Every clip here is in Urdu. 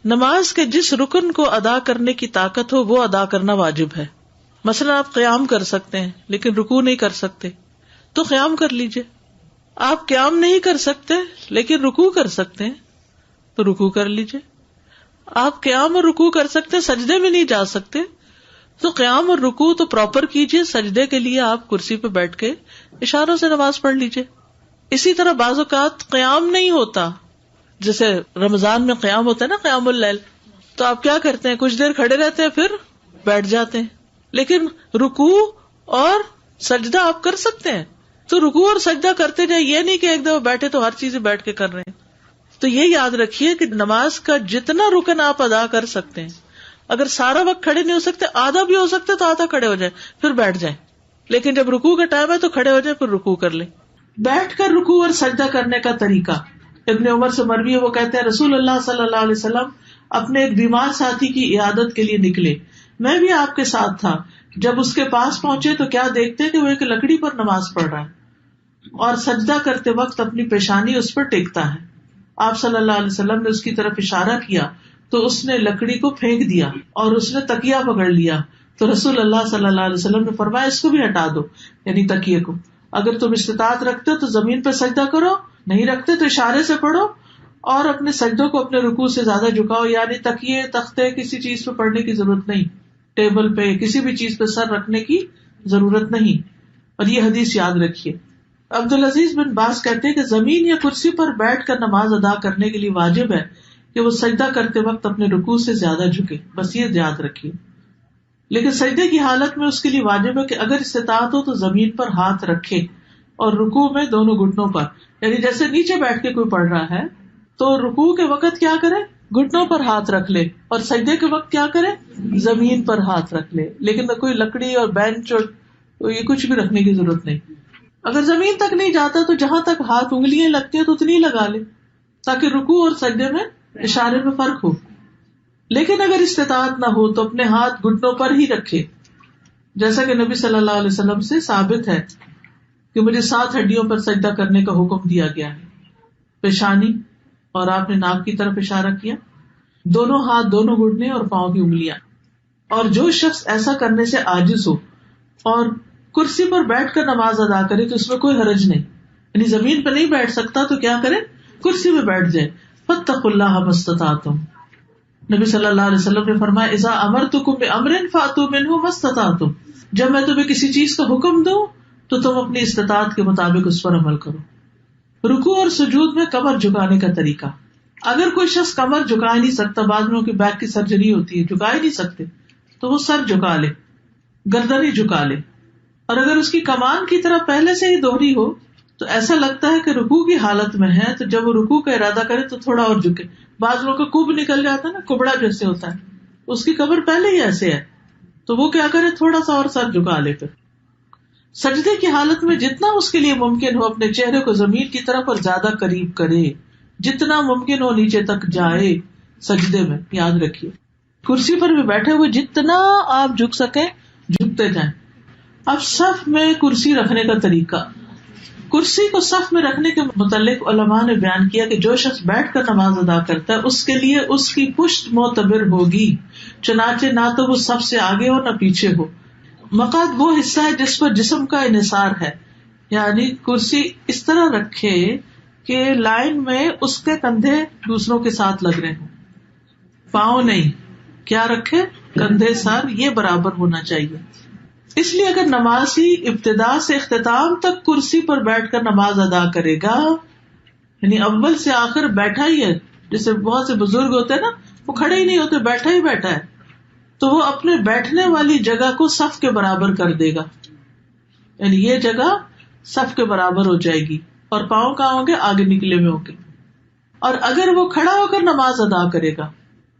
نماز کے جس رکن کو ادا کرنے کی طاقت ہو وہ ادا کرنا واجب ہے. مثلا آپ قیام کر سکتے ہیں لیکن رکوع نہیں کر سکتے تو قیام کر لیجئے. آپ قیام نہیں کر سکتے لیکن رکوع کر سکتے ہیں تو رکوع کر لیجئے. آپ قیام اور رکوع کر سکتے ہیں, سجدے میں نہیں جا سکتے تو قیام اور رکوع تو پراپر کیجئے. سجدے کے لیے آپ کرسی پہ بیٹھ کے اشاروں سے نماز پڑھ لیجئے. اسی طرح بعض اوقات قیام نہیں ہوتا, جیسے رمضان میں قیام ہوتا ہے نا, قیام اللیل, تو آپ کیا کرتے ہیں, کچھ دیر کھڑے رہتے ہیں پھر بیٹھ جاتے ہیں. لیکن رکوع اور سجدہ آپ کر سکتے ہیں تو رکوع اور سجدہ کرتے جائیں, یہ نہیں کہ ایک دفعہ بیٹھے تو ہر چیز بیٹھ کے کر رہے ہیں. تو یہ یاد رکھیے کہ نماز کا جتنا رکن آپ ادا کر سکتے ہیں, اگر سارا وقت کھڑے نہیں ہو سکتے, آدھا بھی ہو سکتے تو آدھا کھڑے ہو جائیں پھر بیٹھ جائیں. لیکن جب رکوع کا ٹائم ہے تو کھڑے ہو جائیں پھر رکوع کر لیں. بیٹھ کر رکوع اور سجدہ کرنے کا طریقہ ابن عمر سے مروی ہے, وہ کہتے ہیں رسول اللہ صلی اللہ علیہ وسلم اپنے ایک بیمار ساتھی کی عیادت کے لیے نکلے, میں بھی آپ کے ساتھ تھا. جب اس کے پاس پہنچے تو کیا دیکھتے کہ وہ ایک لکڑی پر نماز پڑھ رہا ہے اور سجدہ کرتے وقت اپنی پیشانی اس پر ٹیکتا ہے. آپ صلی اللہ علیہ وسلم نے اس کی طرف اشارہ کیا تو اس نے لکڑی کو پھینک دیا اور اس نے تکیہ پکڑ لیا. تو رسول اللہ صلی اللہ علیہ وسلم نے فرمایا اس کو بھی ہٹا دو, یعنی تکیے کو. اگر تم استطاعت رکھتے تو زمین پہ سجدہ کرو, نہیں رکھتے تو اشارے سے پڑھو اور اپنے سجدوں کو اپنے رکوع سے زیادہ جھکاؤ. یعنی تکیے, تختے, کسی چیز پہ پڑھنے کی ضرورت نہیں, ٹیبل پہ کسی بھی چیز پہ سر رکھنے کی ضرورت نہیں. اور یہ حدیث یاد رکھیے. عبدالعزیز بن باز کہتے ہیں کہ زمین یا کرسی پر بیٹھ کر نماز ادا کرنے کے لیے واجب ہے کہ وہ سجدہ کرتے وقت اپنے رکوع سے زیادہ جھکے, بس یہ یاد رکھیے. لیکن سجدے کی حالت میں اس کے لیے واجب ہے کہ اگر استطاعت ہو تو زمین پر ہاتھ رکھے اور رکوع میں دونوں گھٹنوں پر, یعنی جیسے نیچے بیٹھ کے کوئی پڑھ رہا ہے تو رکوع کے وقت کیا کرے, گھٹنوں پر ہاتھ رکھ لے, اور سجدے کے وقت کیا کرے, زمین پر ہاتھ رکھ لے. لیکن کوئی لکڑی اور بینچ اور یہ کچھ بھی رکھنے کی ضرورت نہیں. اگر زمین تک نہیں جاتا تو جہاں تک ہاتھ انگلیاں لگتی ہیں تو اتنی لگا لے تاکہ رکوع اور سجدے میں اشارے میں فرق ہو. لیکن اگر استطاعت نہ ہو تو اپنے ہاتھ گھٹنوں پر ہی رکھے, جیسا کہ نبی صلی اللہ علیہ وسلم سے ثابت ہے کہ مجھے 7 ہڈیوں پر سجدہ کرنے کا حکم دیا گیا ہے. پیشانی, اور آپ نے ناک کی طرف اشارہ کیا, دونوں ہاتھ, دونوں گھٹنے اور پاؤں کی انگلیاں. اور جو شخص ایسا کرنے سے عاجز ہو اور کرسی پر بیٹھ کر نماز ادا کرے تو اس میں کوئی حرج نہیں. یعنی زمین پہ نہیں بیٹھ سکتا تو کیا کرے, کرسی پہ بیٹھ جائے. فاتقوا اللہ ما استطعتم, نبی صلی اللہ علیہ وسلم نے فرمایا اذا امرتکم بامر فاتوا منہ ما استطعتم, جب میں تمہیں کسی چیز کا حکم دوں تو تم اپنی استطاعت کے مطابق اس پر عمل کرو. رکوع اور سجود میں کمر جھکانے کا طریقہ. اگر کوئی شخص کمر جھکا نہیں سکتا, بعد میں ان کی بیک کی سرجری ہوتی ہے, جھکا ہی نہیں سکتے, تو وہ سر جھکا لے, گردن ہی جھکا لے. اور اگر اس کی کمان کی طرح پہلے سے ہی دوہری ہو تو ایسا لگتا ہے کہ رکوع کی حالت میں ہے, تو جب وہ رکوع کا ارادہ کرے تو تھوڑا اور جھکے. بعض لوگوں کا کب نکل جاتا ہے نا, کبڑا جیسے ہوتا ہے, اس کی کمر پہلے ہی ایسے ہے, تو وہ کیا کرے, تھوڑا سا اور سر جھکا لے. پھر سجدے کی حالت میں جتنا اس کے لیے ممکن ہو اپنے چہرے کو زمین کی طرف اور زیادہ قریب کرے, جتنا ممکن ہو نیچے تک جائے سجدے میں. یاد رکھیے کرسی پر بھی بیٹھے ہوئے جتنا آپ جھک سکیں جھکتے جائیں. اب صف میں کرسی رکھنے کا طریقہ. کرسی کو صف میں رکھنے کے متعلق علماء نے بیان کیا کہ جو شخص بیٹھ کر نماز ادا کرتا ہے اس کے لیے اس کی پشت معتبر ہوگی, چنانچہ نہ تو وہ صف سے آگے ہو نہ پیچھے ہو. مقعد وہ حصہ ہے جس پر جسم کا انحصار ہے, یعنی کرسی اس طرح رکھے کہ لائن میں اس کے کندھے دوسروں کے ساتھ لگ رہے ہوں, پاؤں نہیں. کیا رکھے, کندھے, سر, یہ برابر ہونا چاہیے. اس لیے اگر نمازی ابتدا سے اختتام تک کرسی پر بیٹھ کر نماز ادا کرے گا, یعنی اول سے آخر بیٹھا ہی ہے, جیسے بہت سے بزرگ ہوتے ہیں نا, وہ کھڑے ہی نہیں ہوتے, بیٹھا ہی بیٹھا ہے, تو وہ اپنے بیٹھنے والی جگہ کو صف کے برابر کر دے گا. یعنی یہ جگہ صف کے برابر ہو جائے گی اور پاؤں کہاں ہوں گے, آگے نکلے ہوئے ہوں گے. اور اگر وہ کھڑا ہو کر نماز ادا کرے گا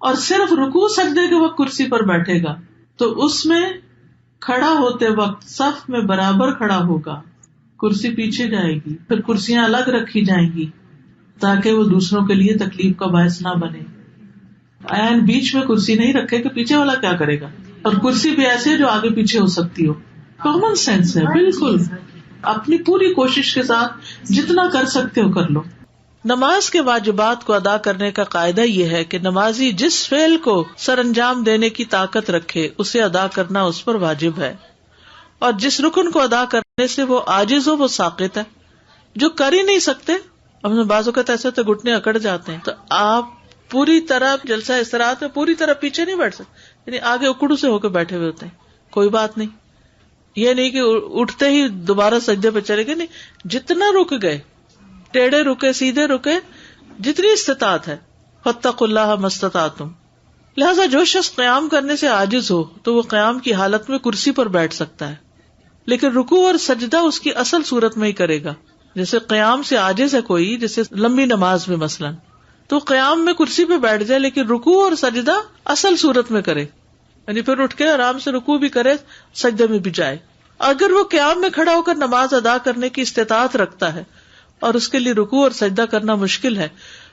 اور صرف رکوع سجدے کے وقت کرسی پر بیٹھے گا تو اس میں کھڑا ہوتے وقت صف میں برابر کھڑا ہوگا, کرسی پیچھے جائے گی, پھر کرسیاں الگ رکھی جائیں گی تاکہ وہ دوسروں کے لیے تکلیف کا باعث نہ بنے. عین بیچ میں کرسی نہیں رکھے کہ پیچھے والا کیا کرے گا, اور کرسی بھی ایسے ہے جو آگے پیچھے ہو سکتی ہو. کامن سینس ہے بالکل. اپنی پوری کوشش کے ساتھ جتنا کر سکتے ہو کر لو. نماز کے واجبات کو ادا کرنے کا قاعدہ یہ ہے کہ نمازی جس فعل کو سر انجام دینے کی طاقت رکھے اسے ادا کرنا اس پر واجب ہے، اور جس رکن کو ادا کرنے سے وہ عاجز ہو وہ ساقط ہے۔ جو کر ہی نہیں سکتے، ہم بعض اوقات ایسے تو گھٹنے اکڑ جاتے ہیں، تو آپ پوری طرح جلسہ استراحت میں پوری طرح پیچھے نہیں بیٹھ سکتے، یعنی آگے اکڑو سے ہو کے بیٹھے ہوئے ہوتے ہیں، کوئی بات نہیں، یہ نہیں کہ اٹھتے ہی دوبارہ سجدے پہ چلے گئے، نہیں، جتنا رک گئے، ٹیڑھے رکے، سیدھے رکے، جتنی استطاعت ہے، فاتقوا اللہ ما استطعتم۔ لہذا جو شخص قیام کرنے سے عاجز ہو تو وہ قیام کی حالت میں کرسی پر بیٹھ سکتا ہے، لیکن رکوع اور سجدہ اس کی اصل صورت میں ہی کرے گا۔ جیسے قیام سے عاجز ہے کوئی، جیسے لمبی نماز میں مثلاً، تو قیام میں کرسی پہ بیٹھ جائے، لیکن رکوع اور سجدہ اصل صورت میں کرے، یعنی پھر اٹھ کے آرام سے رکوع بھی کرے، سجدے میں بھی جائے۔ اگر وہ قیام میں کھڑا ہو کر نماز ادا کرنے کی استطاعت رکھتا ہے اور اس کے لیے رکوع اور سجدہ کرنا مشکل ہے،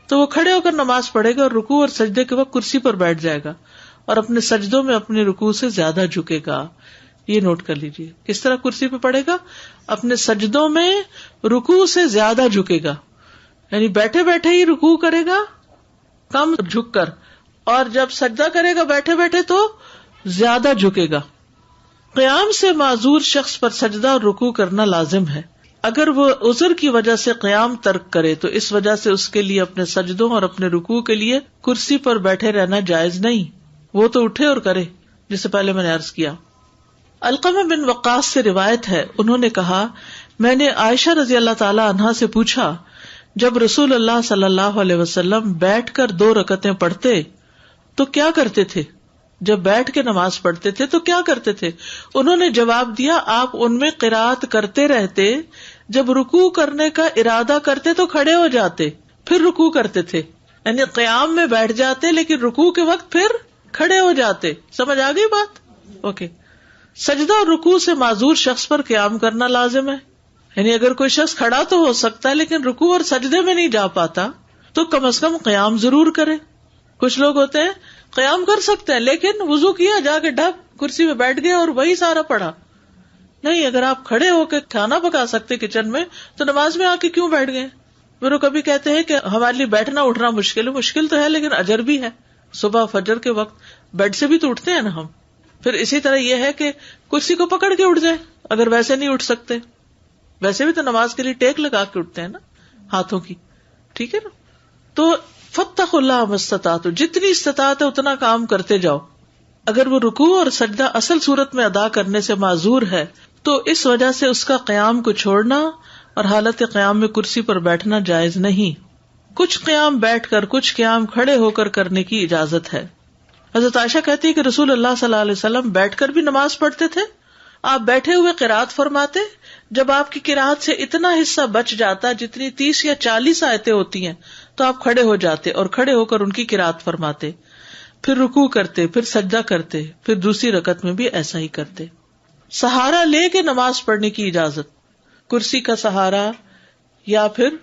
تو وہ کھڑے ہو کر نماز پڑھے گا اور رکوع اور سجدے کے وقت کرسی پر بیٹھ جائے گا اور اپنے سجدوں میں اپنے رکوع سے زیادہ جھکے گا۔ یہ نوٹ کر لیجیے، کس طرح کرسی پہ پڑھے گا؟ اپنے سجدوں میں رکوع سے زیادہ جھکے گا، یعنی بیٹھے بیٹھے ہی رکوع کرے گا کم جھک کر، اور جب سجدہ کرے گا بیٹھے بیٹھے تو زیادہ جھکے گا۔ قیام سے معذور شخص پر سجدہ اور رکوع کرنا لازم ہے۔ اگر وہ عذر کی وجہ سے قیام ترک کرے تو اس وجہ سے اس کے لیے اپنے سجدوں اور اپنے رکوع کے لیے کرسی پر بیٹھے رہنا جائز نہیں، وہ تو اٹھے اور کرے، جسے پہلے میں نے عرض کیا۔ علقمہ بن وقاص سے روایت ہے، انہوں نے کہا، میں نے عائشہ رضی اللہ تعالی عنہا سے پوچھا، جب رسول اللہ صلی اللہ علیہ وسلم بیٹھ کر 2 رکعتیں پڑھتے تو کیا کرتے تھے؟ جب بیٹھ کے نماز پڑھتے تھے تو کیا کرتے تھے؟ انہوں نے جواب دیا، آپ ان میں قرات کرتے رہتے، جب رکوع کرنے کا ارادہ کرتے تو کھڑے ہو جاتے، پھر رکوع کرتے تھے، یعنی قیام میں بیٹھ جاتے لیکن رکوع کے وقت پھر کھڑے ہو جاتے۔ سمجھ آ گئی بات؟ اوکے۔ سجدہ اور رکوع سے معذور شخص پر قیام کرنا لازم ہے، یعنی اگر کوئی شخص کھڑا تو ہو سکتا ہے لیکن رکوع اور سجدے میں نہیں جا پاتا تو کم از کم قیام ضرور کرے۔ کچھ لوگ ہوتے ہیں قیام کر سکتے ہیں لیکن وضو کیا، جا کے ڈھک کرسی پہ بیٹھ گئے اور وہی سارا پڑھا۔ نہیں، اگر آپ کھڑے ہو کے کھانا پکا سکتے کچن میں تو نماز میں آ کے کیوں بیٹھ گئے؟ پھر وہ کبھی کہتے ہیں کہ ہمارے لیے بیٹھنا اٹھنا مشکل ہے، مشکل تو ہے لیکن اجر بھی ہے۔ صبح فجر کے وقت بیڈ سے بھی تو اٹھتے ہیں نا ہم۔ پھر اسی طرح یہ ہے کہ کرسی کو پکڑ کے اٹھ جائے اگر ویسے نہیں اٹھ سکتے، ویسے بھی تو نماز کے لیے ٹیک لگا کے اٹھتے ہیں نا ہاتھوں کی، ٹھیک ہے نا؟ تو فاتقوا اللہ ما استطعتم، جتنی استطاعت ہے اتنا کام کرتے جاؤ۔ اگر وہ رکوع اور سجدہ اصل صورت میں ادا کرنے سے معذور ہے تو اس وجہ سے اس کا قیام کو چھوڑنا اور حالت قیام میں کرسی پر بیٹھنا جائز نہیں۔ کچھ قیام بیٹھ کر، کچھ قیام کھڑے ہو کر کرنے کی اجازت ہے۔ حضرت عائشہ کہتی ہے کہ رسول اللہ صلی اللہ علیہ وسلم بیٹھ کر بھی نماز پڑھتے تھے، آپ بیٹھے ہوئے قرات فرماتے، جب آپ کی قرات سے اتنا حصہ بچ جاتا جتنی 30 یا 40 آیتیں ہوتی ہیں تو آپ کھڑے ہو جاتے اور کھڑے ہو کر ان کی قرات فرماتے، پھر رکوع کرتے، پھر سجدہ کرتے، پھر دوسری رکعت میں بھی ایسا ہی کرتے۔ سہارا لے کے نماز پڑھنے کی اجازت، کرسی کا سہارا یا پھر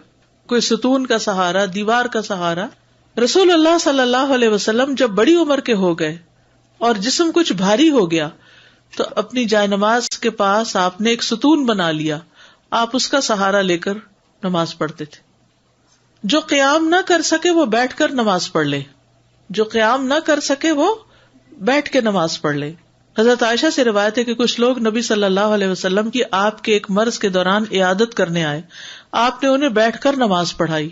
کوئی ستون کا سہارا، دیوار کا سہارا۔ رسول اللہ صلی اللہ علیہ وسلم جب بڑی عمر کے ہو گئے اور جسم کچھ بھاری ہو گیا تو اپنی جائے نماز کے پاس آپ نے ایک ستون بنا لیا، آپ اس کا سہارا لے کر نماز پڑھتے تھے۔ جو قیام نہ کر سکے وہ بیٹھ کر نماز پڑھ لے، جو قیام نہ کر سکے وہ بیٹھ کے نماز پڑھ لے۔ حضرت عائشہ سے روایت ہے کہ کچھ لوگ نبی صلی اللہ علیہ وسلم کی آپ کے ایک مرض کے دوران عیادت کرنے آئے، آپ نے انہیں بیٹھ کر نماز پڑھائی۔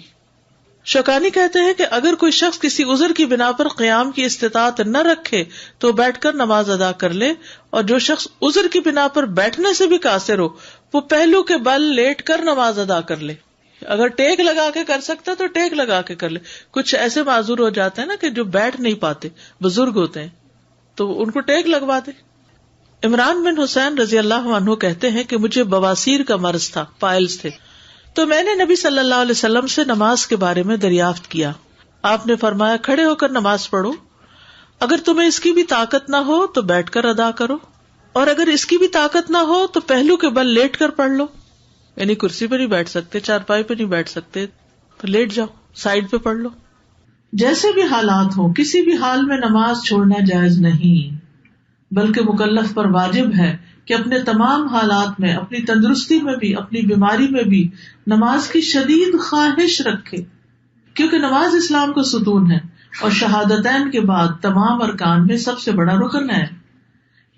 شوکانی کہتے ہیں کہ اگر کوئی شخص کسی عذر کی بنا پر قیام کی استطاعت نہ رکھے تو بیٹھ کر نماز ادا کر لے، اور جو شخص عذر کی بنا پر بیٹھنے سے بھی قاصر ہو وہ پہلو کے بل لیٹ کر نماز ادا کر لے۔ اگر ٹیک لگا کے کر سکتا تو ٹیک لگا کے کر لے۔ کچھ ایسے معذور ہو جاتے ہیں نا کہ جو بیٹھ نہیں پاتے، بزرگ ہوتے ہیں، تو ان کو ٹیک لگوا دے۔ عمران بن حسین رضی اللہ عنہ کہتے ہیں کہ مجھے بواسیر کا مرض تھا، پائلز تھے، تو میں نے نبی صلی اللہ علیہ وسلم سے نماز کے بارے میں دریافت کیا۔ آپ نے فرمایا، کھڑے ہو کر نماز پڑھو، اگر تمہیں اس کی بھی طاقت نہ ہو تو بیٹھ کر ادا کرو، اور اگر اس کی بھی طاقت نہ ہو تو پہلو کے بل لیٹ کر پڑھ لو، یعنی کرسی پہ نہیں بیٹھ سکتے، چارپائی پہ نہیں بیٹھ سکتے تو لیٹ جاؤ، سائڈ پہ پڑھ لو۔ جیسے بھی حالات ہوں کسی بھی حال میں نماز چھوڑنا جائز نہیں، بلکہ مکلف پر واجب ہے کہ اپنے تمام حالات میں، اپنی تندرستی میں بھی، اپنی بیماری میں بھی نماز کی شدید خواہش رکھے۔ کیونکہ نماز اسلام کا ستون ہے اور شہادتین کے بعد تمام ارکان میں سب سے بڑا رکن ہے.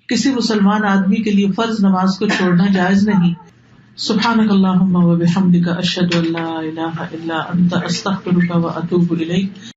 کسی مسلمان آدمی کے لیے فرض نماز کو چھوڑنا جائز نہیں. سبحانک اللہم و بحمدک اشہد ان لا الہ الا انت استغفرک و اتوب الیک.